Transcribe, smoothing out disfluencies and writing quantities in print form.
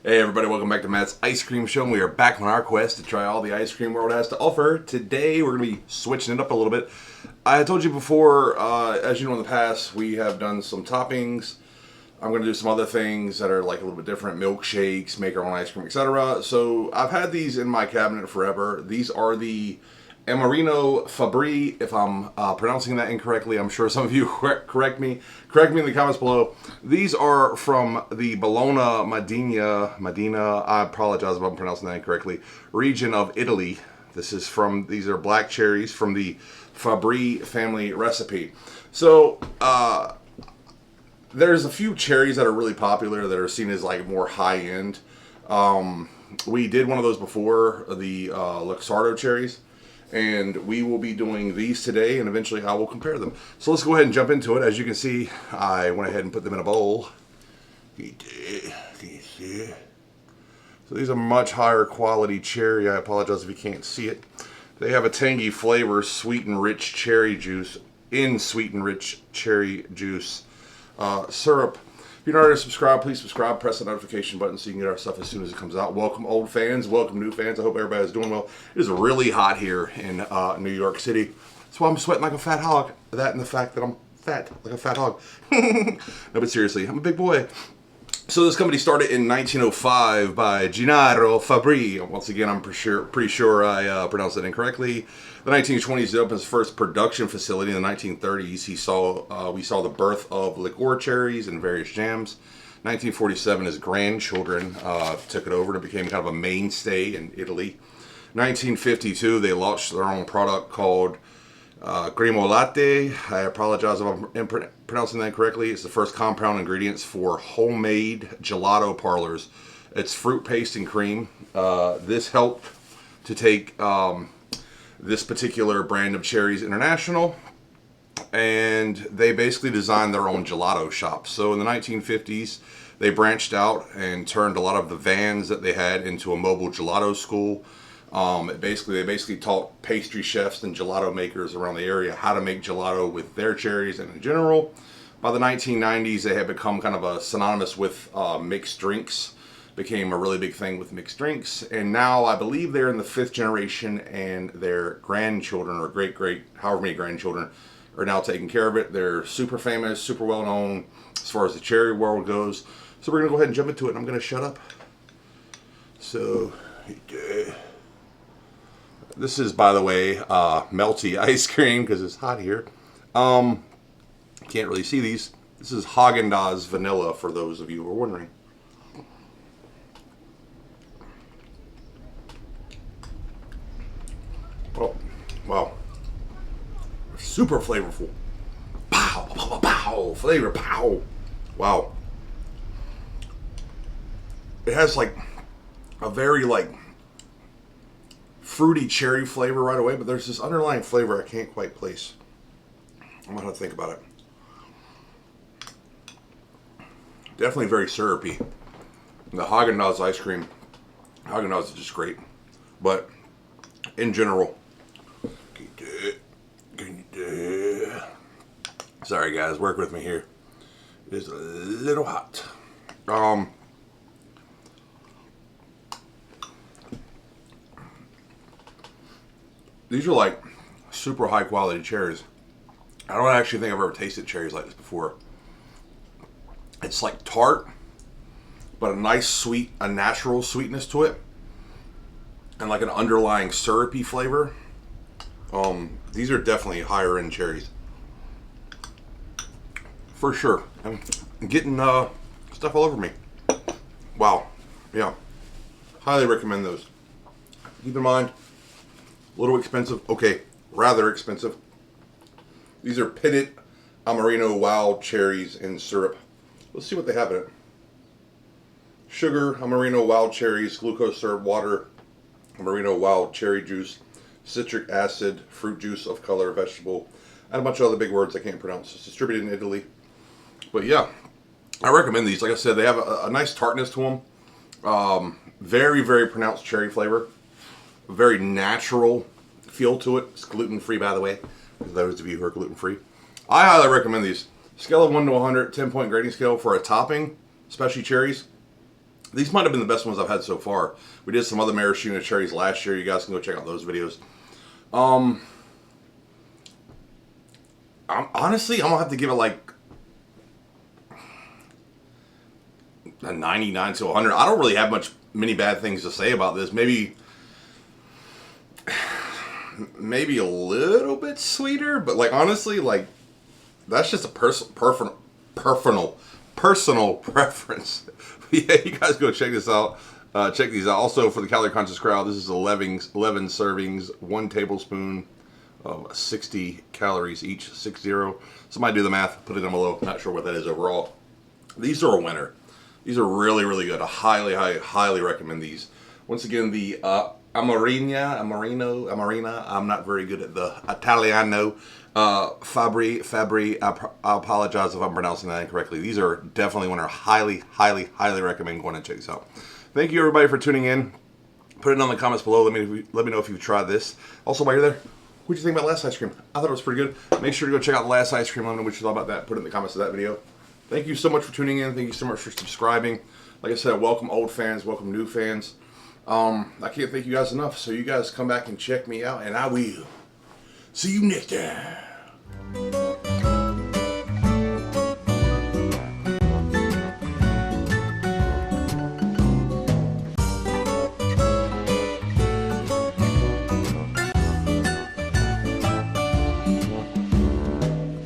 Hey everybody, welcome back to Matt's Ice Cream Show. We are back on our quest to try all the ice cream world has to offer. Today we're going to be switching it up a little bit. I told you before, as you know in the past, we have done some toppings. I'm going to do some other things that are like a little bit different, milkshakes, make our own ice cream, etc. So I've had these in my cabinet forever. These are the AMARENA FABBRI. If I'm pronouncing that incorrectly, I'm sure some of you correct me in the comments below. These are from the Bologna, Medina, I apologize if I'm pronouncing that incorrectly, region of Italy. These are black cherries from the FABBRI family recipe. So, there's a few cherries that are really popular that are seen as like more high-end. We did one of those before, the Luxardo cherries. And we will be doing these today, and eventually I will compare them. So let's go ahead and jump into it. As you can see, I went ahead and put them in a bowl. So these are much higher quality cherry. I apologize if you can't see it. They have a tangy flavor, sweet and rich cherry juice, syrup. If you're not already subscribed, please subscribe, press the notification button so you can get our stuff as soon as it comes out. Welcome old fans, welcome new fans. I hope everybody's doing well. It is really hot here in New York City. That's why I'm sweating like a fat hog. That and the fact that I'm fat, like a fat hog. No, but seriously, I'm a big boy. So this company started in 1905 by Gennaro Fabbri. Once again, I'm pretty sure I pronounced that incorrectly. The 1920s, he opened his first production facility. In the 1930s, we saw the birth of liqueur cherries and various jams. 1947, his grandchildren took it over and it became kind of a mainstay in Italy. 1952, they launched their own product called Cremo Latte. I apologize if I'm pronouncing that correctly. It's the first compound ingredients for homemade gelato parlors. It's fruit paste and cream. This helped to take this particular brand of cherries international, and they basically designed their own gelato shop. So in the 1950s, they branched out and turned a lot of the vans that they had into a mobile gelato school. They basically taught pastry chefs and gelato makers around the area how to make gelato with their cherries and in general. By the 1990s, they had become kind of a synonymous with mixed drinks. Became a really big thing with mixed drinks. And now I believe they're in the 5th generation and their grandchildren or however many grandchildren are now taking care of it. They're super famous, super well known as far as the cherry world goes. So we're going to go ahead and jump into it and I'm going to shut up. So, this is, by the way, melty ice cream because it's hot here. Can't really see these. This is Haagen-Dazs vanilla for those of you who are wondering. Oh, wow. Super flavorful. Pow, pow, pow, pow. Flavor, pow. Wow. It has like a very like fruity cherry flavor right away, but there's this underlying flavor I can't quite place. I'm gonna have to think about it. Definitely very syrupy. And the Haagen-Dazs ice cream, Haagen-Dazs is just great. But in general, sorry guys, work with me here. It is a little hot. These are like super high quality cherries. I don't actually think I've ever tasted cherries like this before. It's like tart, but a nice a natural sweetness to it. And like an underlying syrupy flavor. These are definitely higher end cherries. For sure. I'm getting stuff all over me. Wow. Yeah. Highly recommend those. Keep in mind, a little expensive. Okay, rather expensive. These are pitted Amareno wild cherries and syrup. Let's see what they have in it. Sugar, Amareno wild cherries, glucose syrup, water, Amareno wild cherry juice, citric acid, fruit juice of color, vegetable, and a bunch of other big words I can't pronounce. It's distributed in Italy. But yeah, I recommend these. Like I said, they have a nice tartness to them. Very, very pronounced cherry flavor. Very natural feel to it. It's gluten-free, by the way, for those of you who are gluten-free. I highly recommend these. Scale of 1 to 100, 10-point grading scale for a topping, especially cherries. These might have been the best ones I've had so far. We did some other maraschino cherries last year. You guys can go check out those videos. Honestly, I'm gonna have to give it like a 99 to 100. I don't really have many bad things to say about this. Maybe a little bit sweeter, but like honestly, like that's just a personal preference. Yeah, you guys go check this out. Check these out. Also, for the calorie conscious crowd, this is 11 servings, 1 tablespoon of 60 calories each, 60. Somebody do the math, put it down below. Not sure what that is overall. These are a winner. These are really, really good. I highly recommend these. Once again, the Amarena, I'm not very good at the Italiano. Fabbri, I apologize if I'm pronouncing that incorrectly. These are definitely one I highly recommend going and check these out. Thank you everybody for tuning in. Put it in the comments below. Let me know if you've tried this. Also, while you're there, what'd you think about last ice cream? I thought it was pretty good. Make sure to go check out the last ice cream. Let me know what you thought about that. Put it in the comments of that video. Thank you so much for tuning in. Thank you so much for subscribing. Like I said, welcome old fans, welcome new fans. I can't thank you guys enough. So you guys come back and check me out, and I will see you next time.